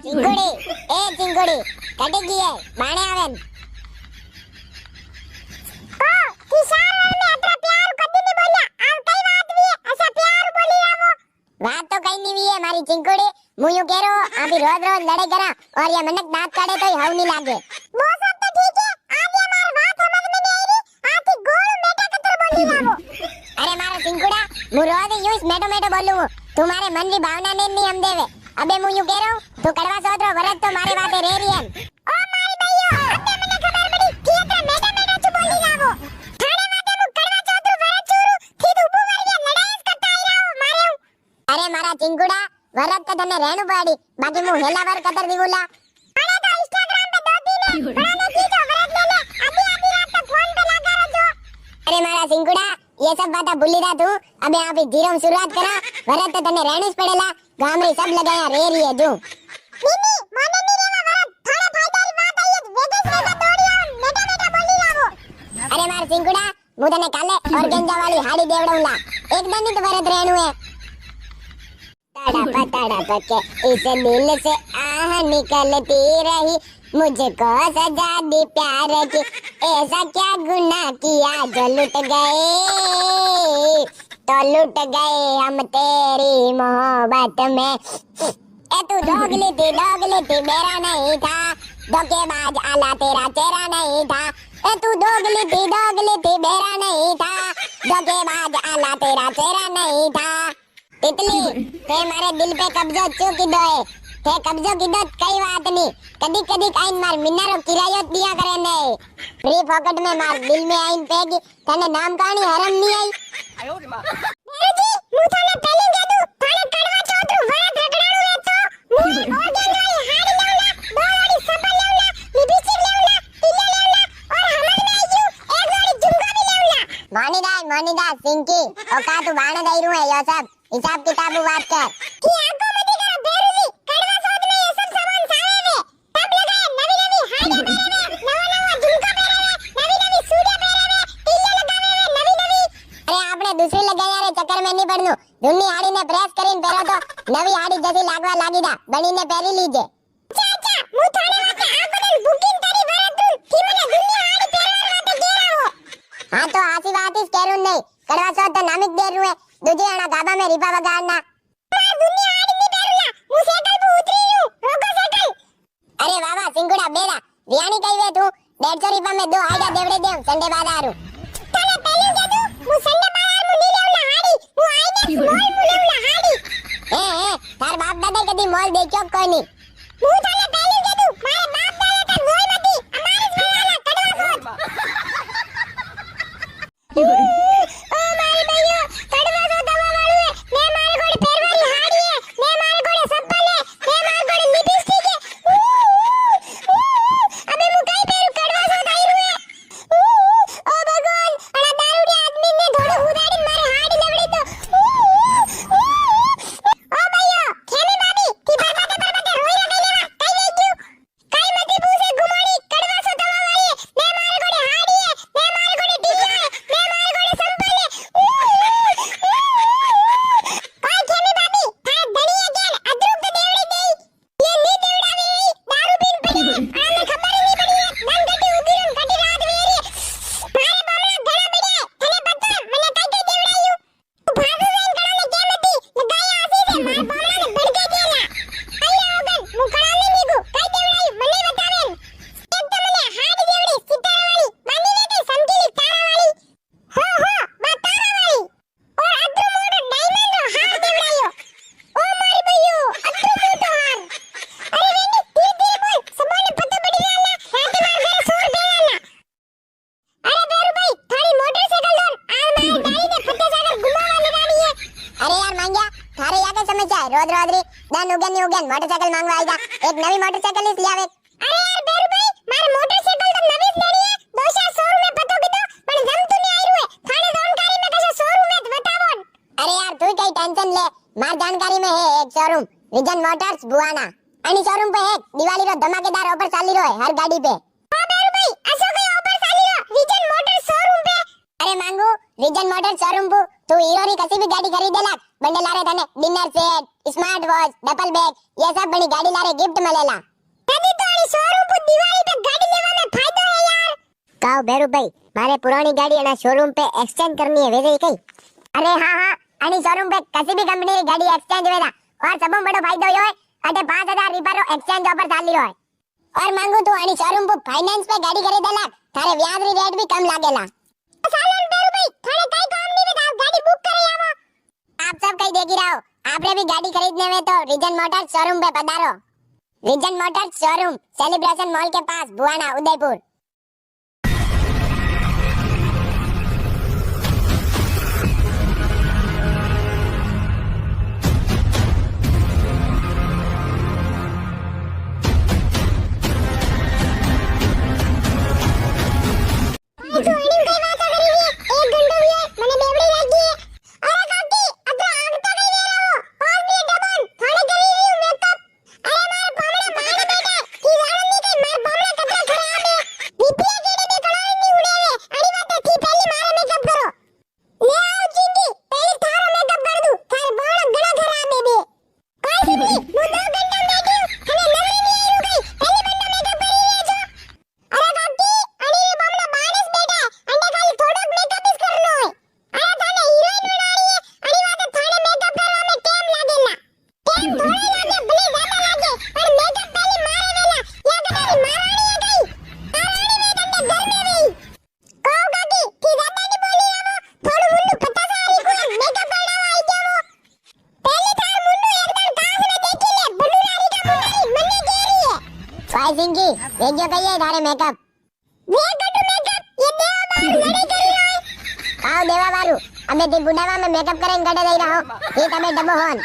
चिंगुड़ी ए चिंगुड़ी कटेगी है बाणे आवेन ओ किसान ने अतरा प्यार कदी नहीं बोलिया आव कई बात भी है ऐसा प्यार बोली आवो बात तो कई नहीं हुई है मारी चिंगुड़ी मुयू कह रो अभी रोज रोज लड़े करा और ये मनक दांत काटे तो हव नहीं लागे वो सब तो ठीक है आज ये मार बात समझ में नहीं आई रही आती गोल मेटा कतर बोली आवो अरे मारा चिंगुड़ा मु रोज यूं मेटो मेटो बोलूं तुम्हारे मन की भावना ने नहीं हम देवे अबे मु यूं कह रहा हूं तू कड़वा सोतरो वरत तो मारे बाते रे रही है ओ मारी भाईयो अबे मने खबर पड़ी कि अतरा मेटा मेटा चु बोली आवो थाने माते मु कड़वा चौधर वरत चूरू थी तू ऊपर वाली लड़ाई करता आई रहो मारे अरे मारा चिंगुड़ा वरत तो तने रहनु पड़ी बाकी मु हेला वर कतर दिवुला अरे तो इंस्टाग्राम पे दो तीन बड़ा ने की जो वरत ले ले अभी अभी रात तक फोन पे लगा रहो अरे मारा चिंगुड़ा ये सब बातें भूली रहा तू अबे आप जीरो में शुरुआत करा वरत तो तने रहनु ज पड़ेला गामरी सब लगाया रे रही है जो नीनी माने नहीं रेवा वरत थोड़े फायदारी बात आई है वेगस वेगस दौड़ी आओ मेटा मेटा बोली आवो अरे मार चिंगुड़ा मु तने काले और गेंजा वाली हाड़ी देवड़ूला एक दिन ही तो वरत रहनु है तड़प के इस दिल से आह निकलती रही मुझको सजा दी प्यार की ऐसा क्या गुनाह किया जो लुट गए हम तेरी मोहब्बत में ए तू दोगली थी मेरा नहीं था धोखेबाज आला तेरा चेहरा नहीं था ए तू दोगली थी मेरा नहीं था धोखेबाज आला तेरा चेहरा नहीं था तितली ते मारे दिल पे कब्जो क्यों की दो ते कब्जो की दो कई बात नहीं कदी कदी आइन मार मिनारो किरायो दिया करे ने फ्री पॉकेट में मार दिल में आइन पेगी तने नाम कहानी हरम नहीं आई मेरे जी मु थाने पहले दे दूं थाने कड़वा चौधर वरत रगड़ाणो है तो मु ऑर्गन वाली हाड़ी लेवला दो वाली सफल लेवला लिपस्टिक लेवला टिल्ला लेवला और हमन में आजू एक जोड़ी झुमका भी लेवला मोनीदास सिंकी ओका तू बाण दईरू है यो सब हिसाब किताब बात कर की आंखों में दिखरा बेरुजी कड़वा चौथ में ये सब सामान सावे वे तब लगाए नवी नवी हाड़ी पेरे वे नवा नवा झुमका पेरे वे नवी नवी सूड़े पेरे वे टिल्ले लगावे वे नवी नवी अरे आपने दूसरी लगाया रे चक्कर में नहीं पड़नु दुन्नी हाड़ी ने प्रेस करीन पेरो तो नवी हाड़ी जैसी लागवा लागी दा बनी ने पहरी लीजे चाचा मु थाने वाते आ बदल बुकिंग करी वरतु की मने दुनिया हाड़ी पेरवा वाते गेरावो हां तो आसी बात इस केरू नहीं कड़वा चौथ तो नामिक देरू है दूजे आना गाबा में रिपा वगाड़ना मार दुनिया हाड़ी नहीं पेरुला मु साइकिल पे उतरी हूं रोको साइकिल अरे वाह सिंगुड़ा बेरा रियानी कही वे तू 150 रिपा में दो आइडिया देवड़े देव संडे बाद आरू तने पहले दे दूं मु संडे बाजार मु नी लेवला हाड़ी मु आईने मॉल मु लेवला हाड़ी ए तार बाप दादा कदी मॉल देखयो कोई नहीं मु तने पहले दे दूं मारे बाप दादा का रोई मती हमारे वाला कड़वा सोच ओ मारे भैया कड़वा सो दवा वालू है मैं मारे कोड़े पेरवारी हाड़ी है मैं मारे कोड़े सब्बल है मैं मारे कोड़े लिपस्टिक है अबे मु कई पेरू कड़वा सो दाईरू है ओ भगवान अड़ा दारूडी आदमी ने थोड़ो उदाड़ी मारे हाड़ी लवड़ी तो ओ भैया खेमी भाभी की बरबादे रोई लगे लेवा कई वेग्यू कई मती पूछे गुमाड़ी कड़वा सो दवा वाली है मैं मारे कोड़े हाड़ी है मैं मारे कोड़े टिल्ला है मैं मारे कोड़े संपल है काय खेमी भाभी थार धनी अगेन अद्रुप तो देवड़ी दे ये नी देवड़ावी दारू पीन पड़ी आने खबर ही नहीं पड़ी है दम कटी उगीरन कटी रात वेरी मारे बामला घड़ा मिले थने पत्ता मने कई कई देवड़ायू भागू वेन घड़ा ने केम હતી लगाया आसी से मार बामला ने भड़के देला अरे ओगन मु घड़ा ने नीगु कई देवड़ायू मने बतावेन एक तो मने हाड़ी देवड़ी सितारा वाली बानी ने कई समकीली तारा वाली हो बा तारा वाली और अद्रु मोटो डायमंड रो हार देवड़ायो ओ मारी भैयो अद्रु मोटो हार अरे वेनी धीरे धीरे बोल सबने पता पड़ी गया रात मार घरे सोर बेला अरे बेरू भाई थारी मोटरसाइकिल दोन आज मारी गाड़ी ने फटे जाकर घुमावा लगानी है अरे यार मांग्या थारे या क्या समस्या है रोज रोज री दन उगन मोटरसाइकिल मांगवा आएगा एक नवी मोटरसाइकिल इस लियावे अरे यार बेरू भाई मार मोटरसाइकिल तो नवी ज लेनी है दोशा शोरूम में पतो कीधो पण जमतु नहीं आई रुए थाने जानकारी में कशा शोरूम में बतावोन अरे यार तू कई टेंशन ले मार जानकारी में है एक शोरूम विजन मोटर्स बुआना आणि शोरूम पे एक दिवाली रो धमाकेदार ऑफर चाली रो है हर गाड़ी पे ओ बेरू भाई असो कई ऑफर चाली रो विजन मोटर शोरूम पे अरे मांगू विजन मोटर्स शोरूम पु तू हीरो की किसी भी गाड़ी खरीदे ला बंडे लारे तने dinner set smart watch double bag ये सब बड़ी गाड़ी लारे गिफ्ट मिलेला दादी तो आनी शोरूम पर दिवाली पे गाड़ी लेवा में फायदो है यार। काओ बेरू भाई मारे पुरानी गाड़ी ना शोरूम पे एक्सचेंज करनी है वैसे ही कहीं। अरे हाँ हाँ अनी शोरूम पे किसी भी कंपनी की गाड़ी एक्सचेंज वेदा और सबो बड़ो फायदो यो है अटे 5000 रिपारो एक्सचेंज ऑफर चाली रहो है और मांगू तो अनी शोरूम पे फाइनेंस पे गाड़ी खरीदेला थारे ब्याज री रेट भी कम लागेला। सालन बेरू भाई थाने कई काम नहीं बताओ गाड़ी बुक करे आवा। आप सब कहीं देखी रहो आपने भी गाड़ी खरीदने में तो रीजन मोटर्स शोरूम पे पधारो। Region motors showroom celebration mall के पास बुआना उदयपुर। जो एनी कई बात करी है 1 घंटा हुआ मने बेवड़ी लागी है। अरे काकी अत्र आग तो नहीं दे रहो 5 मिनट डबन थाने करी रही हूं मेकअप। अरे मार पामड़ा मार बेटा की जान नहीं कई मार पामड़ा कतरा खराब है बीपीए केड़े में कड़ाई नहीं उड़े रे अड़ी बात थी पहले मारा मेकअप करो ले आओ चिंटी पहले थारो मेकअप कर दूं थार बाल गला खराब है बे काई नहीं मु 2 घंटा बैठी हूं थाने नवरी नहीं आई गई पहले बंदा मेकअप करी ले जो। अरे काकी अड़ी रे पामड़ा मानस बेटा अंडे खाली थोड़ोक मेकअप इस करनो है। अरे थाने हीरोइन बनानी है अड़ी बात थाने मेकअप करवा में टाइम लागेला टाइम थोड़ा लागे भले ज्यादा लागे पर मेकअप पहले मारे वेला या कदारी मारानी है कई मारानी में तंडे घर में रही काओ काकी की ज्यादा नहीं बोली आवो थोड़ू मुन्नू पता सारी को मेकअप करना आई जावो पहले थार मुन्नू एकदम कांस में देखी ले बलूनारी का मुन्नरी मन्ने केरी है। फाई सिंह जी वेजो कहिए थारे मेकअप वे गटू मेकअप ये देवा बार लड़ाई कर रहा है। आओ देवा बारू अबे ते बुढ़ावा में मेकअप करेंगे गड़े दई रहो ये तमे डबो होन